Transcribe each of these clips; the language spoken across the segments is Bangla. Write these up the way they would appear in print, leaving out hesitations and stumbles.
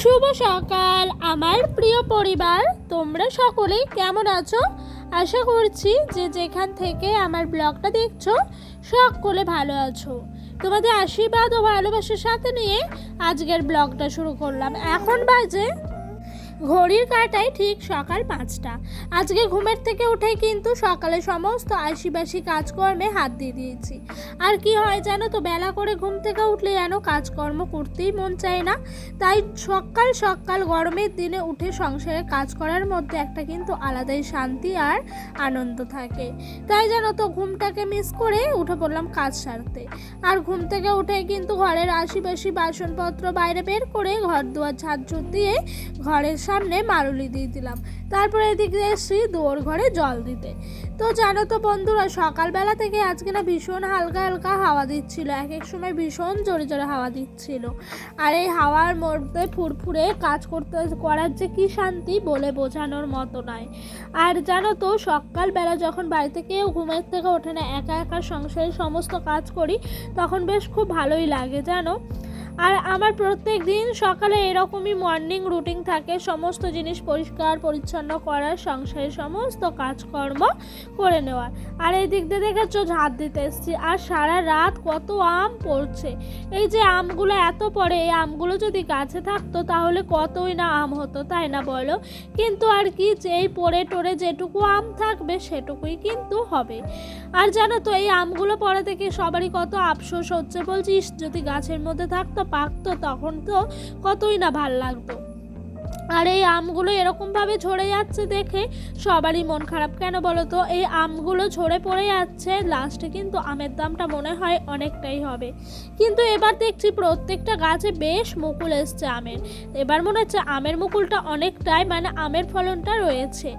শুভ সকাল আমার প্রিয় পরিবার, তোমরা সকলেই কেমন আছো? আশা করছি যে যেখান থেকে আমার ব্লগটা দেখছো সকলে ভালো আছো। তোমাদের আশীর্বাদ ও ভালোবাসার সাথে নিয়ে আজকের ব্লগটা শুরু করলাম। এখন বাজে ঘড়ির কাঁটায় ঠিক সকাল 5টা। আজকে ঘুমের থেকে উঠে কিন্তু সকালে সমস্ত আশিবাসী কাজকর্মে হাত দিয়ে দিয়েছি। আর কি হয় জানো তো, বেলা করে ঘুম থেকে উঠলে যেন কাজকর্ম করতেই মন চায় না। তাই সকাল সকাল গরমের দিনে উঠে সংসারে কাজ করার মধ্যে একটা কিন্তু আলাদাই শান্তি আর আনন্দ থাকে। তাই জানো তো ঘুমটাকে মিস করে উঠে পড়লাম কাজ সারতে। আর ঘুম থেকে উঠে কিন্তু ঘরের আশিপাশি বাসনপত্র বাইরে বের করে ঘর দুয়ার ঝাড়ঝুড় দিয়ে ঘরের সামনে মারুলি দিয়ে দিলাম। তারপরে এদিকে এসছি দুয়ার ঘরে জল দিতে। তো জানো তো বন্ধুরা, সকালবেলা থেকে আজকে না ভীষণ হালকা হালকা হাওয়া দিচ্ছিল, এক এক সময় ভীষণ জোরে জোরে হাওয়া দিচ্ছিল। আর এই হাওয়ার মধ্যে ফুরফুরে কাজ করার যে কি শান্তি বলে বোঝানোর মতো নয়। আর জানো তো সকালবেলা যখন বাড়িতে কেউ ঘুমের থেকে ওঠে না, একা একা সংসারের সমস্ত কাজ করি, তখন বেশ খুব ভালোই লাগে জানো। আর আমার প্রত্যেক দিন সকালে এরকমই মর্নিং রুটিন থাকে, সমস্ত জিনিস পরিষ্কার পরিচ্ছন্ন করার, সংসারের সমস্ত কাজকর্ম করে নেওয়ার। আর এই দিক দিয়ে দেখেছো ঝাড় দিতে এসেছি। আর সারা রাত কত আম পড়ছে। এই যে আমগুলো এত পড়ে, এই আমগুলো যদি গাছে থাকতো তাহলে কতই না আম হতো, তাই না বলো? কিন্তু আর কি, যেই পড়ে টড়ে যেটুকু আম থাকবে সেটুকুই কিন্তু হবে। আর জানো তো এই আমগুলো পড়া থেকে সবারই কত আফসোস হচ্ছে, বলছিস যদি গাছের মধ্যে থাকতো পাকতো তখন তো কতই না ভাল লাগতো। আর এই আমগুলো এরকমভাবে ঝরে যাচ্ছে দেখে সবারই মন খারাপ। কেন বলো তো, এই আমগুলো ঝরে পড়ে যাচ্ছে, লাস্টে কিন্তু আমের দামটা মনে হয় অনেকটাই হবে। কিন্তু এবার দেখছি প্রত্যেকটা গাছে বেশ মুকুল এসছে আমের। এবার মনে হচ্ছে আমের মুকুলটা অনেকটাই, মানে আমের ফলনটা রয়েছে।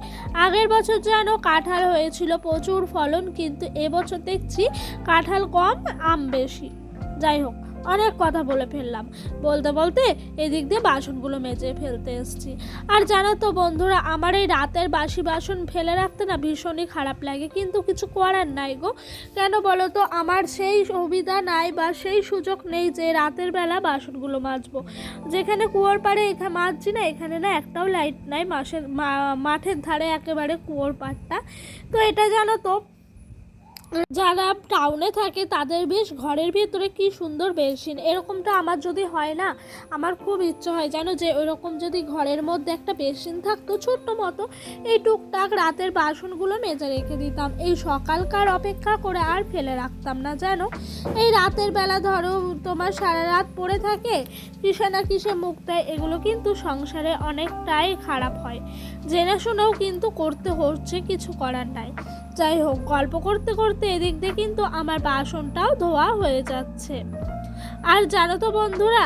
আগের বছর যেন কাঁঠাল হয়েছিল প্রচুর ফলন, কিন্তু এবছর দেখছি কাঁঠাল কম আম বেশি। যাই হোক, অনেক কথা বলে ফেললাম। বলতে বলতে এদিক দিয়ে বাসনগুলো মেজে ফেলতে এসেছি। আর জানো তো বন্ধুরা, আমার এই রাতের বাসি বাসন ফেলে রাখতে না ভীষণই খারাপ লাগে, কিন্তু কিছু করার নাই গো। কেন বলো তো, আমার সেই সুবিধা নাই বা সেই সুযোগ নেই যে রাতের বেলা বাসনগুলো মাজবো। যেখানে কুয়োর পাড়ে এখানে মাজছি না, এখানে না একটাও লাইট নাই, মাঠের ধারে একেবারে কুয়োর পাড়টা। তো এটা জানো তো, যারা টাউনে থাকে তাদের বেশ ঘরের ভিতরে কি সুন্দর বেসিন, এরকমটা আমার যদি হয় না, আমার খুব ইচ্ছে হয় জানো যে ওইরকম যদি ঘরের মধ্যে একটা বেসিন থাকতো ছোট্ট মতো, এই টুকটাক রাতের বাসনগুলো মেজে রেখে দিতাম, এই সকালকার অপেক্ষা করে আর ফেলে রাখতাম না জানো। এই রাতের বেলা ধরো তোমার সারা রাত পড়ে থাকে, কিসে না কিসে মুখ দেয়, এগুলো কিন্তু সংসারে অনেকটাই খারাপ হয়। জেনে শুনেও কিন্তু করতে হচ্ছে, কিছু করার নাই। যাই হোক, গল্প করতে করতে এদিক দিয়ে কিন্তু আমার বাসনটাও ধোয়া হয়ে যাচ্ছে। আর জানো তো বন্ধুরা,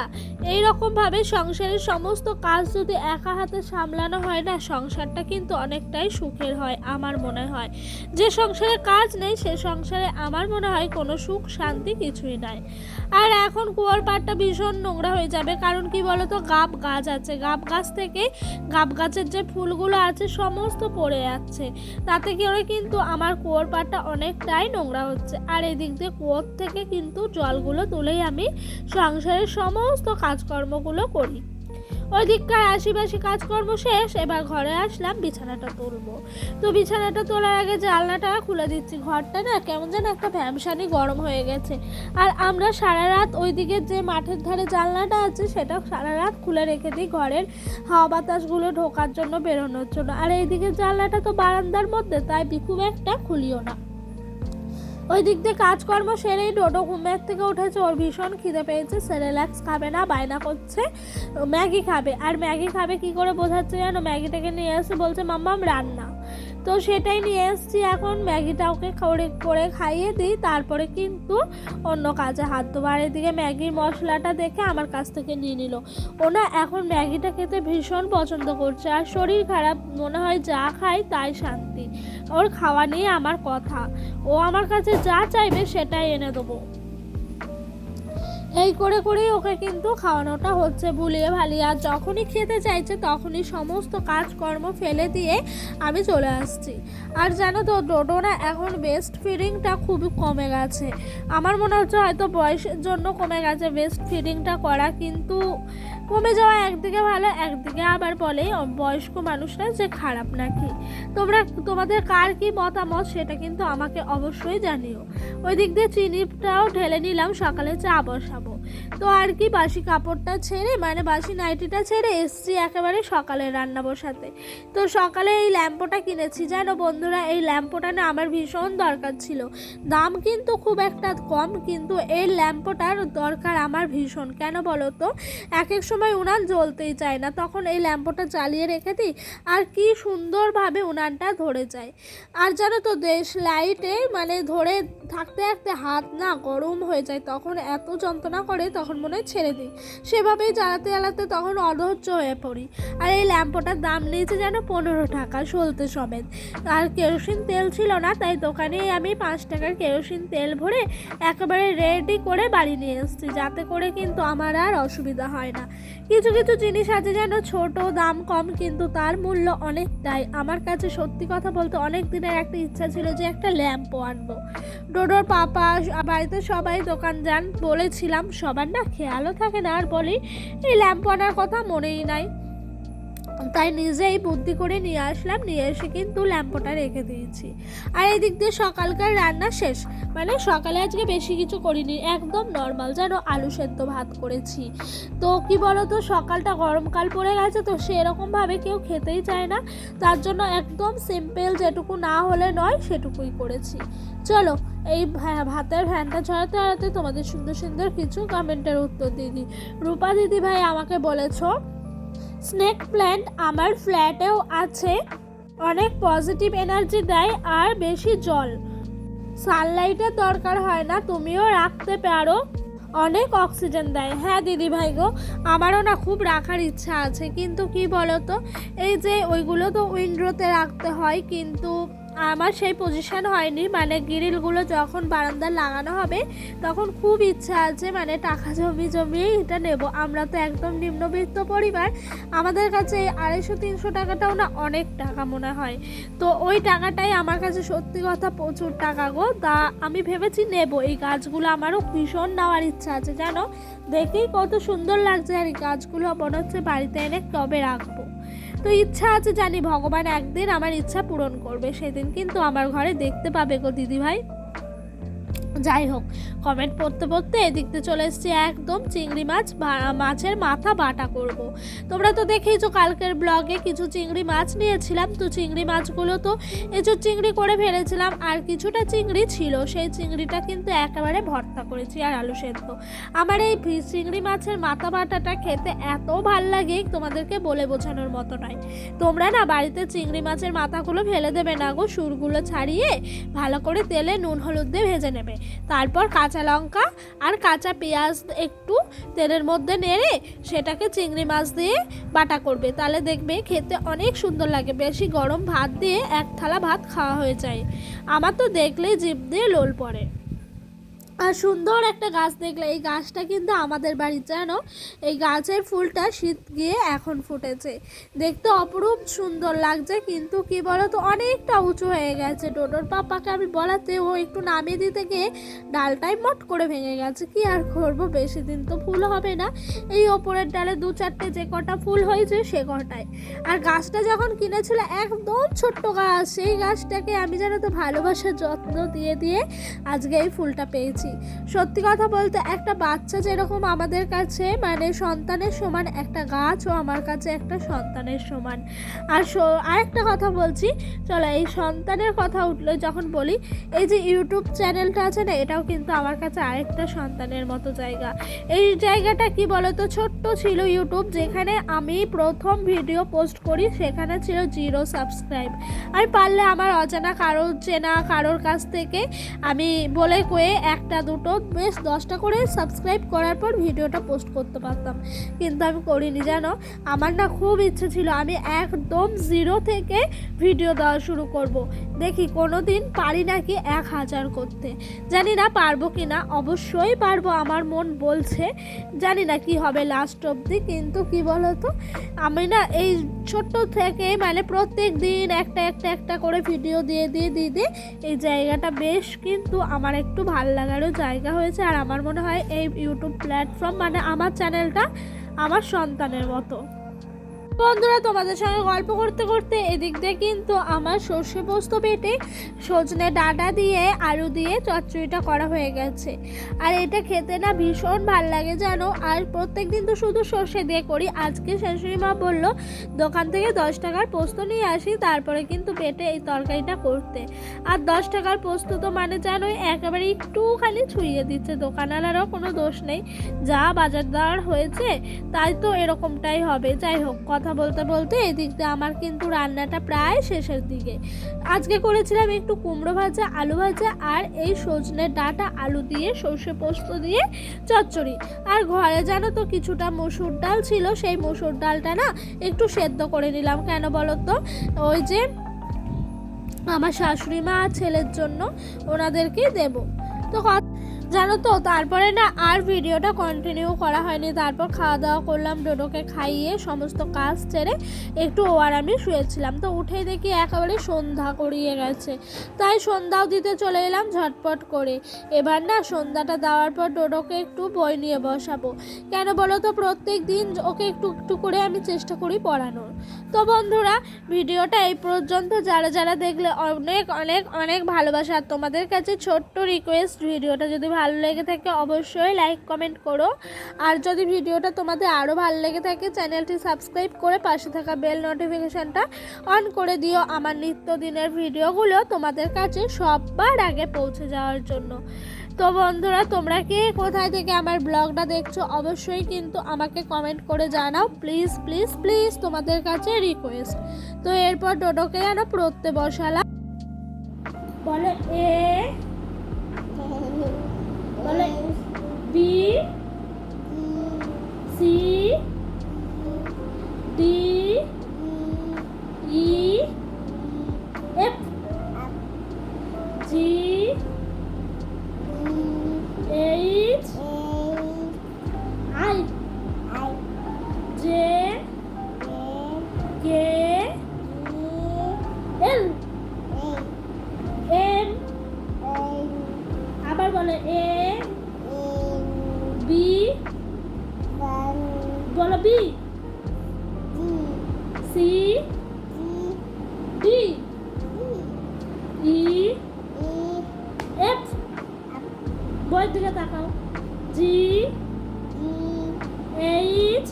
এইরকমভাবে সংসারের সমস্ত কাজ যদি একা হাতে সামলানো হয় না, সংসারটা কিন্তু অনেকটাই সুখের হয় আমার মনে হয়। যে সংসারে কাজ নেই সে সংসারে আমার মনে হয় কোনো সুখ শান্তি কিছুই নাই। আর এখন কুয়োর পাড়টা ভীষণ নোংরা হয়ে যাবে, কারণ কি বলো তো, গাব গাছ আছে, গাব গাছ থেকে গাব গাছের যে ফুলগুলো আছে সমস্ত পড়ে যাচ্ছে, তাতে করে কিন্তু আমার কুয়োর পাড়টা অনেকটাই নোংরা হচ্ছে। আর এদিক দিয়ে কুয়োর থেকে কিন্তু জলগুলো তুলেই আমি সংসারের সমস্ত কাজকর্মগুলো করি। ওই দিককার আশিপাশি কাজকর্ম শেষ, এবার ঘরে আসলাম বিছানাটা তুলবো। তো বিছানাটা তোলার আগে জানলাটা খুলে দিচ্ছি, ঘরটা না কেমন যেন একটা ভ্যামসানি গরম হয়ে গেছে। আর আমরা সারা রাত ওই দিকে যে মাঠের ধারে জানলাটা আছে সেটা সারা রাত খুলে রেখে দিই ঘরের হাওয়া বাতাসগুলো ঢোকার জন্য, বেরোনোর জন্য। আর এইদিকে জানলাটা তো বারান্দার মধ্যে, তাই খুব একটা খুলিও না। ওই দিক দিয়ে কাজকর্ম সেরেই ডোডো ঘুমের থেকে উঠেছে, ওর ভীষণ খিদে পেয়েছে, সেরেল্যাক্স খাবে না, বায়না করছে ম্যাগি খাবে। আর ম্যাগি খাবে কি করে বোঝাচ্ছে জানো, ম্যাগিটাকে নিয়ে এসে বলছে মাম্মাম রান্না। তো সেটাই নিয়ে এসেছি, এখন ম্যাগিটা ওকে করে খাইয়ে দিই, তারপরে কিন্তু অন্য কাজে হাত দেবো। আর এদিকে ম্যাগির মশলাটা দেখে আমার কাছ থেকে নিয়ে নিল। ও না এখন ম্যাগিটা খেতে ভীষণ পছন্দ করছে, আর শরীর খারাপ মনে হয় যা খাই তাই শান্তি। ওর খাওয়া নিয়ে আমার কথা, ও আমার কাছে যা চাইবে সেটাই এনে দেবো। এই করে করেই ওকে কিন্তু খাওয়ানোটা হচ্ছে ভুলিয়ে ভালিয়ে। আর যখনই খেতে চাইছে তখনই সমস্ত কাজকর্ম ফেলে দিয়ে আমি চলে আসছি। আর জানো তো ডোডো না এখন বেস্ট ফিডিংটা খুবই কমে গেছে, আমার মনে হচ্ছে হয়তো বয়সের জন্য কমে গেছে বেস্ট ফিডিংটা করা, কিন্তু কমে যাওয়া একদিকে ভালো, একদিকে আবার বলে বয়স্ক মানুষরা যে খারাপ নাকি। তোমাদের কার কি মতামত সেটা কিন্তু আমাকে অবশ্যই জানিও। ওই দিক দিয়ে চিনিটাও ঢেলে নিলাম, সকালে চা বসাবো। তো আর কি, বাসি কাপড়টা ছেড়ে মানে বাসি নাইটিটা ছেড়ে এসছি একেবারে সকালে রান্না বসাতে। তো সকালে এই ল্যাম্পটা কিনেছি জানো বন্ধুরা, এই ল্যাম্পটা না আমার ভীষণ দরকার ছিল। দাম কিন্তু খুব একটা কম, কিন্তু এই ল্যাম্পটার দরকার আমার ভীষণ। কেন বলো তো, এক এক সময় উনান জ্বলতেই চায় না, তখন এই ল্যাম্পটা জ্বালিয়ে রেখে দিই আর কি সুন্দরভাবে উনানটা ধরে যায়। আর জানো তো দেশ লাইটে মানে ধরে থাকতে থাকতে হাত না গরম হয়ে যায়, তখন এত যন্ত্রণা করে, তখন মনে হয় ছেড়ে দিই। সেভাবেই জ্বালাতে জ্বালাতে তখন অধৈর্য হয়ে পড়ি। আর এই ল্যাম্পটার দাম নিয়েছে যেন 15 টাকা সলতে সমেত। আর কেরোসিন তেল ছিল না, তাই দোকানে আমি 5 টাকার কেরোসিন তেল ভরে একেবারে রেডি করে বাড়ি নিয়ে এসেছি, যাতে করে কিন্তু আমার আর অসুবিধা হয় না। কিছু কিছু জিনিস আছে যেন ছোট, দাম কম, কিন্তু তার মূল্য অনেকটাই। আমার কাছে সত্যি কথা বলতে অনেক দিনের একটা ইচ্ছা ছিল যে একটা ল্যাম্পও আনবো। ডোডোর পাপা, বাড়িতে সবাই দোকান যান, বলেছিলাম, সবার না খেয়ালও থাকে না, আর বলি এই ল্যাম্প আনার কথা মনেই নাই। তাই নিজেই বুদ্ধি করে নিয়ে আসলাম, নিয়ে এসে কিন্তু ল্যাম্পটা রেখে দিয়েছি। আর এই দিক দিয়ে সকালকার রান্না শেষ, মানে সকালে আজকে বেশি কিছু করিনি, একদম নর্মাল যেন আলু সেদ্ধ ভাত করেছি। তো কি বলো তো, সকালটা গরমকাল পড়ে গেছে, তো সেরকমভাবে কেউ খেতেই চায় না, তার জন্য একদম সিম্পল, যেটুকু না হলে নয় সেটুকুই করেছি। চলো এই ভাতের ফ্যানটা ছড়াতে ছড়াতে তোমাদের সুন্দর সুন্দর কিছু কমেন্টের উত্তর দিয়ে দিই। রূপা দিদি ভাই আমাকে বলেছো স্নেক প্ল্যান্ট আমার ফ্ল্যাটেও আছে, অনেক পজিটিভ এনার্জি দেয় আর বেশি জল, সানলাইটের দরকার হয় না, তুমিও রাখতে পারো, অনেক অক্সিজেন দেয়। হ্যাঁ দিদি ভাই গো, আমারও না খুব রাখার ইচ্ছা আছে, কিন্তু কি বলো তো, এই যে ওইগুলো তো উইন্ডোতে রাখতে হয়, কিন্তু আমার সেই পজিশন হয়নি। মানে গ্রিলগুলো যখন বারান্দা লাগানো হবে তখন খুব ইচ্ছা আছে, মানে টাকা জমিয়েই এটা নেব। আমরা তো একদম নিম্নবিত্ত পরিবার, আমাদের কাছে 250-300 টাকাটাও না অনেক টাকা মনে হয়। তো ওই টাকাটাই আমার কাছে সত্যি কথা প্রচুর টাকা গো। তা আমি ভেবেছি নেব, এই গাছগুলো আমারও ভীষণ নেওয়ার ইচ্ছা আছে জানো, দেখেই কত সুন্দর লাগছে। আর এই গাছগুলো মনে হচ্ছে বাড়িতে এনে টবে রাখবো। তো ইচ্ছা আছে, জানি ভগবান একদিন আমার ইচ্ছা পূরণ করবে, সেদিন কিন্তু আমার ঘরে দেখতে পাবে গো দিদি ভাই। যাই হোক, কমেন্ট পড়তে পড়তে এদিকতে চলে এসেছি একদম চিংড়ি মাছের মাথা বাটা করব। তোমরা তো দেখেইছো কালকের ব্লগে কিছু চিংড়ি মাছ নিয়েছিলাম, তো চিংড়ি মাছগুলো তো এঁচোড় চিংড়ি করে ফেলেছিলাম, আর কিছুটা চিংড়ি ছিল, সেই চিংড়িটা কিন্তু একেবারে ভর্তা করেছি আর আলু সেদ্ধ। আমার এই চিংড়ি মাছের মাথা বাটাটা খেতে এত ভাল লাগে, তোমাদেরকে বলে বোঝানোর মতো নয়। তোমরা না বাড়িতে চিংড়ি মাছের মাথাগুলো ফেলে দেবে না গো, সুরগুলো ছাড়িয়ে ভালো করে তেলে নুন হলুদ দিয়ে ভেজে নেবে, তারপর কাঁচা লঙ্কা আর কাঁচা পেঁয়াজ একটু তেলের মধ্যে নেড়ে সেটাকে চিংড়ি মাছ দিয়ে বাটা করবে, তাহলে দেখবে খেতে অনেক সুন্দর লাগে। বেশি গরম ভাত দিয়ে এক থালা ভাত খাওয়া হয়ে যায়। আমার তো দেখলেই জিভ দিয়ে লোল পড়ে। আর সুন্দর একটা গাছ দেখলে, এই গাছটা কিন্তু আমাদের বাড়ির জানো, এই গাছের ফুলটা শীত গিয়ে এখন ফুটেছে, দেখতে অপরূপ সুন্দর লাগছে, কিন্তু কি বলো তো অনেকটা উঁচু হয়ে গেছে। ডোডোর পাপাকে আমি বলাতে ও একটু নামিয়ে দিতে গিয়ে ডালটাই মট করে ভেঙে গেছে। কি আর করবো, বেশি দিন তো ফুল হবে না, এই ওপরের ডালে 2-4টে যে কটা ফুল হয়েছে সে কটায়। আর গাছটা যখন কিনেছিল একদম ছোট্ট গাছ, সেই গাছটাকে আমি জানো তো ভালোবাসার যত্ন দিয়ে দিয়ে আজকে এই ফুলটা পেয়েছি। সত্যি কথা বলতে একটা বাচ্চা যেরকম আমাদের কাছে মানে সন্তানের সমান, একটা গাছও আমার কাছে একটা সন্তানের সমান। আর আরেকটা কথা বলছি, চলো এই সন্তানের কথা উঠলে যখন বলি, এই যে ইউটিউব চ্যানেলটা আছে না, এটাও কিন্তু আমার কাছে আরেকটা সন্তানের মতো জায়গা। এই জায়গাটা কি বলতো, ছোট্ট ছিল ইউটিউব, যেখানে আমি প্রথম ভিডিও পোস্ট করি সেখানে ছিল 0 সাবস্ক্রাইব। আমি পারলে আমার অজানা কারোর চেনা কারোর কাছ থেকে আমি বলে কয়ে একটা দুটো বেশ 10টা করে সাবস্ক্রাইব করার পর ভিডিওটা পোস্ট করতে পারতাম, কিন্তু আমি করিনি জানো। আমার না খুব ইচ্ছে ছিল আমি একদম 0 থেকে ভিডিও দেওয়া শুরু করব, দেখি কোনো দিন পারি নাকি 1000 করতে। জানি না পারবো কি না, অবশ্যই পারবো, আমার মন বলছে, জানি না কি হবে লাস্ট অবধি। কিন্তু কি বলতো, আমি না এই ছোট্ট থেকে মানে প্রত্যেক দিন একটা করে ভিডিও দিয়ে এই জায়গাটা বেশ কিন্তু আমার একটু ভাল লাগারও জায়গা হয়েছে। আর আমার মনে হয় এই ইউটিউব প্ল্যাটফর্ম মানে আমার চ্যানেলটা আমার সন্তানের মতো। বন্ধুরা, তোমাদের সঙ্গে গল্প করতে করতে এদিক দিয়ে কিন্তু আমার সর্ষে পোস্ত বেটে সজনে ডাঁটা দিয়ে আলু দিয়ে চচ্চড়িটা করা হয়ে গেছে। আর এটা খেতে না ভীষণ ভাল লাগে জানো। আর প্রত্যেক দিন তো শুধু সর্ষে দিয়ে করি, আজকে শাশুড়ি মা বললো দোকান থেকে 10 টাকার পোস্ত নিয়ে আসি, তারপরে কিন্তু বেটে এই তরকারিটা করতে। আর 10 টাকার পোস্ত তো মানে জানোই একেবারে একটুখানি ছুঁয়ে দিচ্ছে, দোকানওয়ালারও কোনো দোষ নেই, যা বাজার দর হয়েছে তাই তো এরকমটাই হবে। যাই হোক, কথা বলতে বলতে এদিক দিয়ে আমার কিন্তু রান্নাটা প্রায় শেষের দিকে। আজকে করেছিলাম একটু কুমড়ো ভাজা, আলু ভাজা আর এই সজনের ডাঁটা আলু দিয়ে সর্ষে পোস্ত দিয়ে চচ্চড়ি। আর ঘরে জানো তো কিছুটা মসুর ডাল ছিল, সেই মসুর ডালটা না একটু সেদ্ধ করে নিলাম। কেন বলো তো, ওই যে আমার শাশুড়ি মা আর ছেলের জন্য ওনাদেরকেই দেবো তো। জানো তো তারপরে না আর ভিডিওটা কন্টিনিউ করা হয়নি। তারপর খাওয়া দাওয়া করলাম, ডোডোকে খাইয়ে সমস্ত কাজ ছেড়ে একটু আরামে শুয়েছিলাম। তো উঠেই দেখি একেবারে সন্ধ্যা গড়িয়ে গেছে, তাই সন্ধ্যাও দিতে চলে এলাম ঝটপট করে। এবার না সন্ধ্যাটা দেওয়ার পর ডোডোকে একটু বই নিয়ে বসাবো। কেন বলো তো, প্রত্যেক দিন ওকে একটু একটু করে আমি চেষ্টা করি পড়ানোর। তো বন্ধুরা, ভিডিওটা এই পর্যন্ত যারা যারা দেখলে অনেক অনেক অনেক ভালোবাসা। আর তোমাদের কাছে ছোট্ট রিকোয়েস্ট, ভিডিওটা যদি ভালো লেগে থাকে অবশ্যই লাইক কমেন্ট করো। আর যদি ভিডিওটা তোমাদের আরও ভালো লেগে থাকে চ্যানেলটি সাবস্ক্রাইব করে পাশে থাকা বেল নোটিফিকেশানটা অন করে দিও, আমার নিত্যদিনের ভিডিওগুলো তোমাদের কাছে সবার আগে পৌঁছে যাওয়ার জন্য। তো বন্ধুরা, তোমরা কে কোথায় থেকে আমার ব্লগটা দেখছো অবশ্যই কিন্তু আমাকে কমেন্ট করে জানাও, প্লিজ প্লিজ প্লিজ, তোমাদের কাছে রিকোয়েস্ট। তো এরপর ডোডোকে যেন পড়তে বসালাম। বলে এ, বলে B, C, D, E, F, G, H, I, J, K, L, M, আবার বলে এ, বি, বলো B, C, D, E, F, বইয়ের দিকে তাকাও, G, H,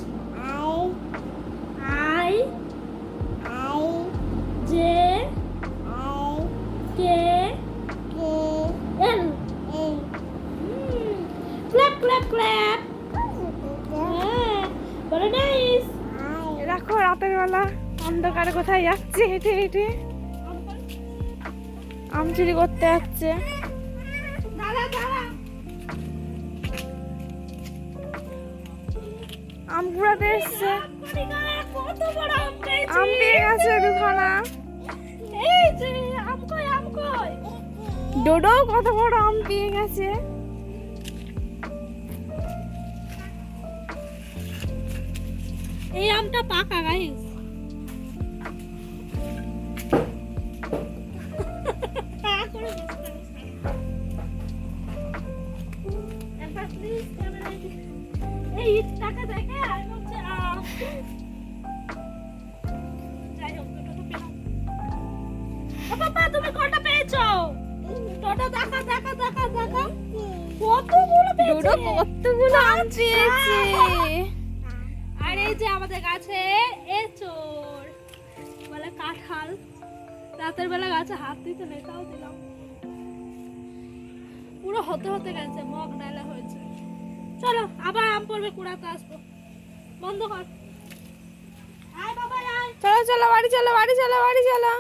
I, J, K, L. Clap clap clap. হ্যাঁ, বলো নাইস। দেখো রাতের বেলা অন্ধকারে কোথায় যাচ্ছে হেঁটে হেঁটে, আম চুরি করতে যাচ্ছে। দাঁড়া দাঁড়া, আম কুড়াতে এসছে, কত বড় আম পেয়েছি। আম পেয়ে গেছে দুখানা। এই যে আম কই, আম কই। ডোডো কত বড় আম পেয়ে গেছে। এই আমটা পাকা গাইস। এই ইটটাকে দেখে আমি বলছি আম। যাই হোক, দুটো তো পেলাম। ও বাবা, তুমি কটা পেয়েছো? টোটো দেখা দেখা দেখা দেখা, কতগুলো পেয়েছে। ডোডো কতগুলো আম পেয়েছে। আর এই যে আমাদের গাছে এঁচোড় বলে কাঁঠাল, রাতের বেলা গাছে হাত দিতে নেই, তাও দিলাম। পুরো হতে হতে গেছে, মগ ডালা হয়েছে। চলো আবার আম পড়বে, কুড়াতে আসবো। বন্ধ কর। আয় বাবা আয়। চলো চলো বাড়ি চলো, বাড়ি চলো, বাড়ি চলো।